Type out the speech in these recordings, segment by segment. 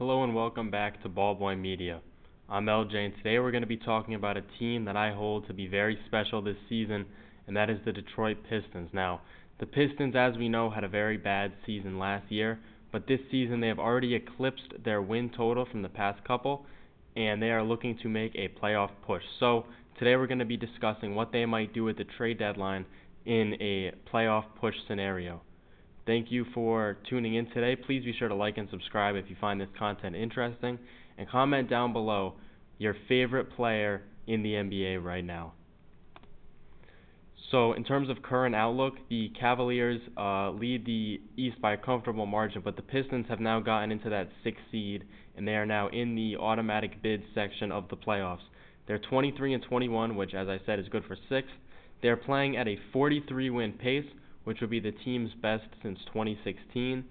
Hello and welcome back to Ballboy Media. I'm LJ and today we're going to be talking about a team that I hold to be very special this season, and that is the Detroit Pistons. Now, the Pistons, as we know, had a very bad season last year, but this season they have already eclipsed their win total from the past couple, and they are looking to make a playoff push. So, today we're going to be discussing what they might do at the trade deadline in a playoff push scenario. Thank you for tuning in today. Please be sure to like and subscribe if you find this content interesting, and comment down below your favorite player in the NBA right now. So in terms of current outlook, the Cavaliers lead the East by a comfortable margin, but the Pistons have now gotten into that 6th seed, and they are now in the automatic bid section of the playoffs. They're 23-21, which, as I said, is good for 6th. They're playing at a 43-win pace, which would be the team's best since 2016.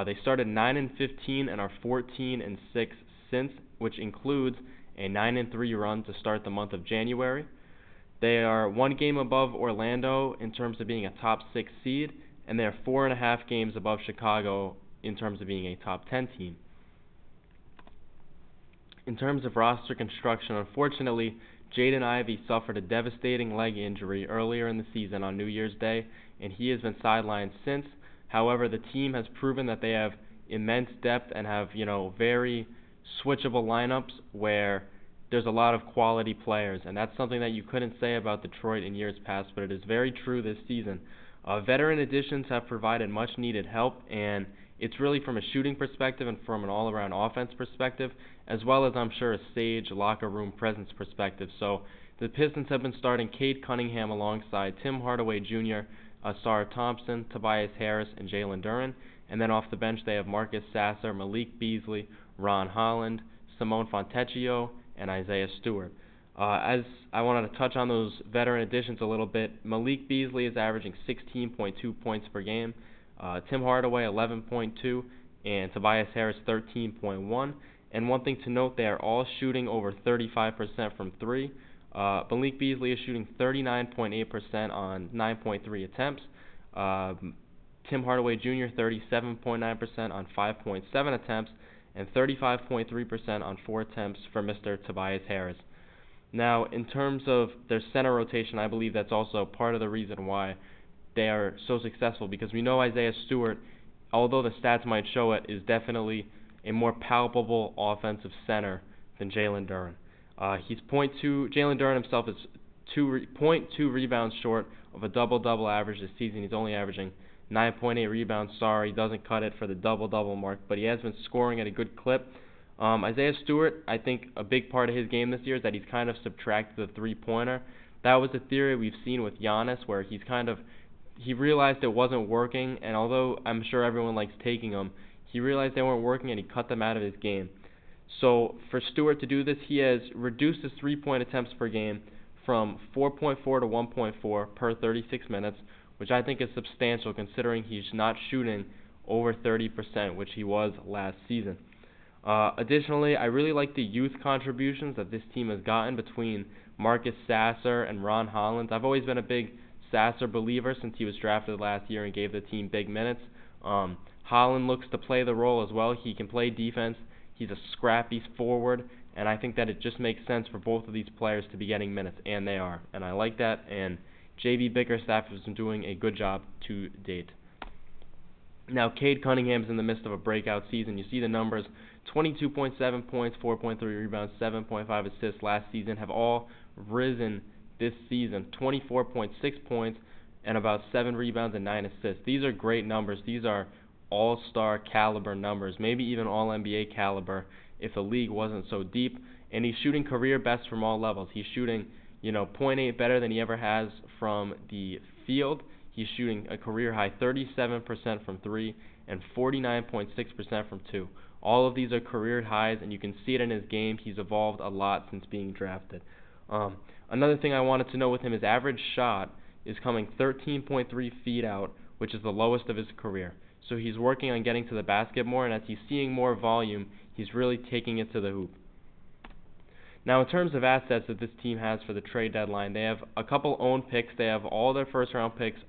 They started 9-15 and are 14-6 since, which includes a 9-3 run to start the month of January. They are 1 game above Orlando in terms of being a top 6 seed, and they are 4.5 games above Chicago in terms of being a top 10 team. In terms of roster construction, unfortunately, Jaden Ivey suffered a devastating leg injury earlier in the season on New Year's Day, and he has been sidelined since. However, the team has proven that they have immense depth and have, very switchable lineups where there's a lot of quality players, and that's something that you couldn't say about Detroit in years past, but it is very true this season. Veteran additions have provided much needed help, and it's really from a shooting perspective and from an all-around offense perspective, as well as I'm sure a sage locker room presence perspective. So the Pistons have been starting Cade Cunningham alongside Tim Hardaway Jr., Ausar Thompson, Tobias Harris, and Jalen Duren. And then off the bench they have Marcus Sasser, Malik Beasley, Ron Holland, Simone Fontecchio, and Isaiah Stewart. As I wanted to touch on those veteran additions a little bit, Malik Beasley is averaging 16.2 points per game, Tim Hardaway 11.2, and Tobias Harris 13.1. And one thing to note, they are all shooting over 35% from 3. Malik Beasley is shooting 39.8% on 9.3 attempts. Tim Hardaway Jr. 37.9% on 5.7 attempts, and 35.3% on 4 attempts for Mr. Tobias Harris. Now, in terms of their center rotation, I believe that's also part of the reason why they are so successful, because we know Isaiah Stewart, although the stats might show it, is definitely a more palpable offensive center than Jalen Duren. He's Jalen Duren himself is 0.2 rebounds short of a double-double average this season. He's only averaging 9.8 rebounds. Sorry, doesn't cut it for the double-double mark, but he has been scoring at a good clip. Isaiah Stewart, I think a big part of his game this year is that he's kind of subtracted the three-pointer. That was a theory we've seen with Giannis, where he realized it wasn't working, and although I'm sure everyone likes taking him, he realized they weren't working and he cut them out of his game. So for Stewart to do this, he has reduced his three-point attempts per game from 4.4 to 1.4 per 36 minutes, which I think is substantial considering he's not shooting over 30%, which he was last season. Additionally, I really like the youth contributions that this team has gotten between Marcus Sasser and Ron Holland. I've always been a big Sasser believer since he was drafted last year and gave the team big minutes. Holland looks to play the role as well. He can play defense. He's a scrappy forward, and I think that it just makes sense for both of these players to be getting minutes, and they are. And I like that, and J.B. Bickerstaff has been doing a good job to date. Now, Cade Cunningham is in the midst of a breakout season. You see the numbers, 22.7 points, 4.3 rebounds, 7.5 assists last season have all risen this season. 24.6 points and about 7 rebounds and 9 assists. These are great numbers. These are all-star caliber numbers, maybe even all-NBA caliber if the league wasn't so deep. And he's shooting career best from all levels. He's shooting, 0.8 better than he ever has from the field. He's shooting a career-high 37% from 3 and 49.6% from 2. All of these are career highs, and you can see it in his game. He's evolved a lot since being drafted. Another thing I wanted to know with him, his average shot is coming 13.3 feet out, which is the lowest of his career. So he's working on getting to the basket more, and as he's seeing more volume, he's really taking it to the hoop. Now, in terms of assets that this team has for the trade deadline, they have a couple owned picks. They have all their first-round picks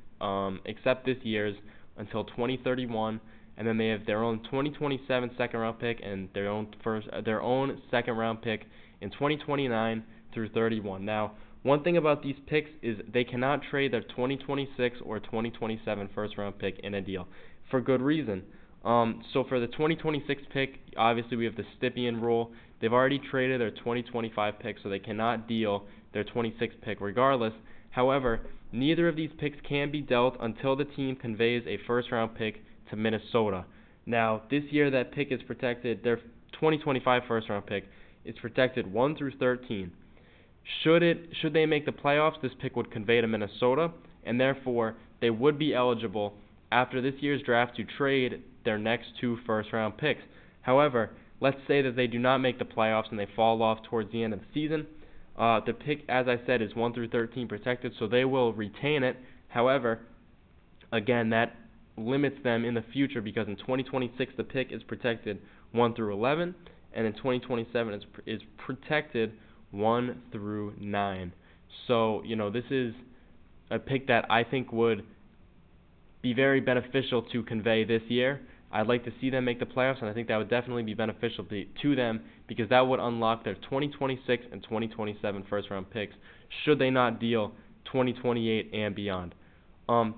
except this year's until 2031, and then they have their own 2027 second round pick and their own second round pick in 2029 through 31. Now, one thing about these picks is they cannot trade their 2026 or 2027 first round pick in a deal for good reason. So for the 2026 pick, obviously we have the Stipien rule. They've already traded their 2025 pick, so they cannot deal their 26th pick regardless. However, neither of these picks can be dealt until the team conveys a first-round pick to Minnesota. Now, this year that pick is protected, their 2025 first-round pick is protected 1 through 13. Should they make the playoffs, this pick would convey to Minnesota, and therefore they would be eligible after this year's draft to trade their next 2 first-round picks. However, let's say that they do not make the playoffs and they fall off towards the end of the season. The pick, as I said, is 1 through 13 protected, so they will retain it. However, again, that limits them in the future because in 2026 the pick is protected 1 through 11, and in 2027 is protected 1 through 9. So, this is a pick that I think would be very beneficial to convey this year. I'd like to see them make the playoffs, and I think that would definitely be beneficial to them because that would unlock their 2026 and 2027 first-round picks should they not deal 2028 and beyond.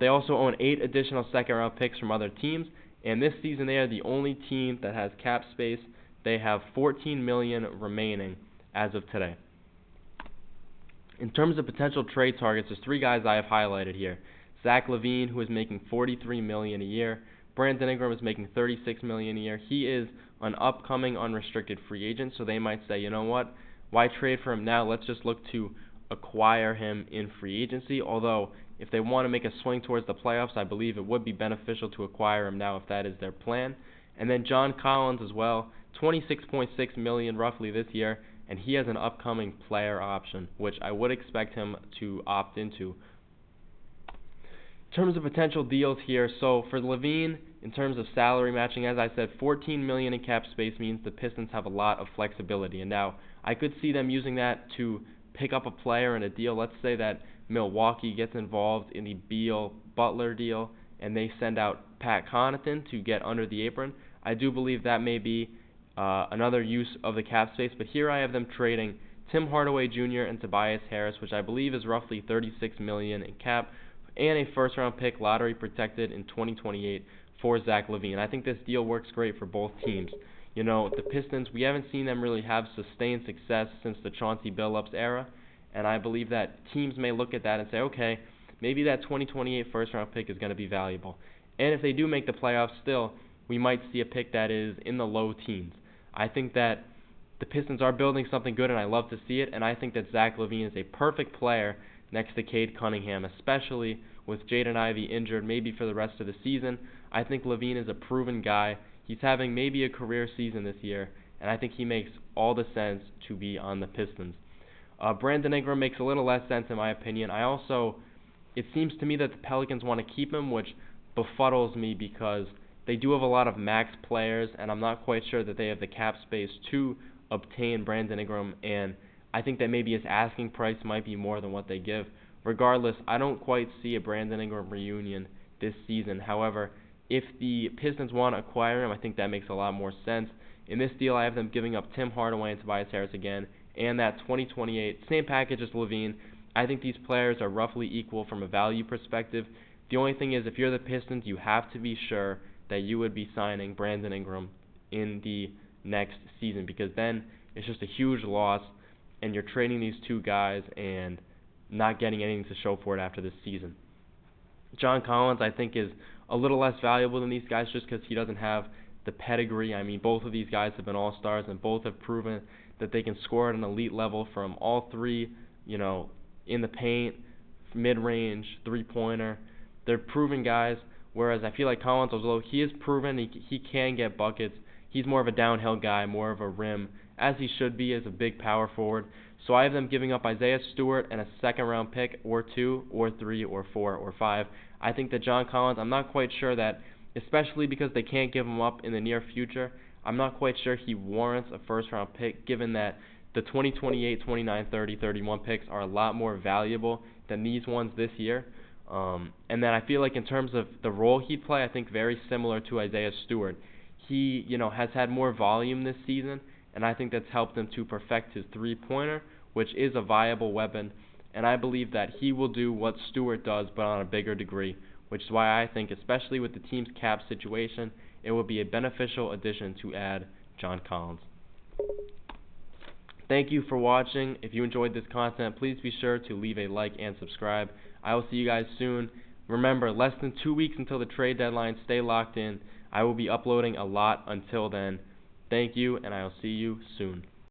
They also own 8 additional second-round picks from other teams, and this season they are the only team that has cap space. They have $14 million remaining as of today. In terms of potential trade targets, there's 3 guys I have highlighted here. Zach LaVine, who is making $43 million a year. Brandon Ingram is making $36 million a year. He is an upcoming unrestricted free agent, so they might say, you know what, why trade for him now? Let's just look to acquire him in free agency. Although, if they want to make a swing towards the playoffs, I believe it would be beneficial to acquire him now if that is their plan. And then John Collins as well, $26.6 million roughly this year, and he has an upcoming player option, which I would expect him to opt into. In terms of potential deals here, so for LaVine, in terms of salary matching, as I said, $14 million in cap space means the Pistons have a lot of flexibility. And now I could see them using that to pick up a player in a deal. Let's say that Milwaukee gets involved in the Beal-Butler deal and they send out Pat Connaughton to get under the apron. I do believe that may be another use of the cap space, but here I have them trading Tim Hardaway Jr. and Tobias Harris, which I believe is roughly $36 million in cap, and a first-round pick, lottery protected in 2028 for Zach LaVine. I think this deal works great for both teams. The Pistons, we haven't seen them really have sustained success since the Chauncey Billups era, and I believe that teams may look at that and say, okay, maybe that 2028 first-round pick is going to be valuable. And if they do make the playoffs still, we might see a pick that is in the low teens. I think that the Pistons are building something good, and I love to see it, and I think that Zach LaVine is a perfect player next to Cade Cunningham, especially with Jaden Ivey injured maybe for the rest of the season. I think LaVine is a proven guy. He's having maybe a career season this year, and I think he makes all the sense to be on the Pistons. Brandon Ingram makes a little less sense in my opinion. It seems to me that the Pelicans want to keep him, which befuddles me because they do have a lot of max players, and I'm not quite sure that they have the cap space to obtain Brandon Ingram, and I think that maybe his asking price might be more than what they give. Regardless, I don't quite see a Brandon Ingram reunion this season. However, if the Pistons want to acquire him, I think that makes a lot more sense. In this deal, I have them giving up Tim Hardaway and Tobias Harris again, and that 2028, same package as LaVine. I think these players are roughly equal from a value perspective. The only thing is, if you're the Pistons, you have to be sure that you would be signing Brandon Ingram in the next season, because then it's just a huge loss, and you're trading these 2 guys and not getting anything to show for it after this season. John Collins, I think, is a little less valuable than these guys just because he doesn't have the pedigree. I mean, both of these guys have been all-stars, and both have proven that they can score at an elite level from all 3, in the paint, mid-range, three-pointer. They're proven guys, whereas I feel like Collins, although he is proven, he can get buckets. He's more of a downhill guy, more of a rim, as he should be as a big power forward. So I have them giving up Isaiah Stewart and a second-round pick, or 2, or 3, or 4, or 5. I think that John Collins, I'm not quite sure that, especially because they can't give him up in the near future, I'm not quite sure he warrants a first-round pick, given that the 2028, 29, 30, 31 picks are a lot more valuable than these ones this year. And then I feel like in terms of the role he'd play, I think very similar to Isaiah Stewart. He, has had more volume this season, and I think that's helped him to perfect his three-pointer, which is a viable weapon. And I believe that he will do what Stewart does, but on a bigger degree, which is why I think, especially with the team's cap situation, it would be a beneficial addition to add John Collins. Thank you for watching. If you enjoyed this content, please be sure to leave a like and subscribe. I will see you guys soon. Remember, less than 2 weeks until the trade deadline. Stay locked in. I will be uploading a lot until then. Thank you, and I will see you soon.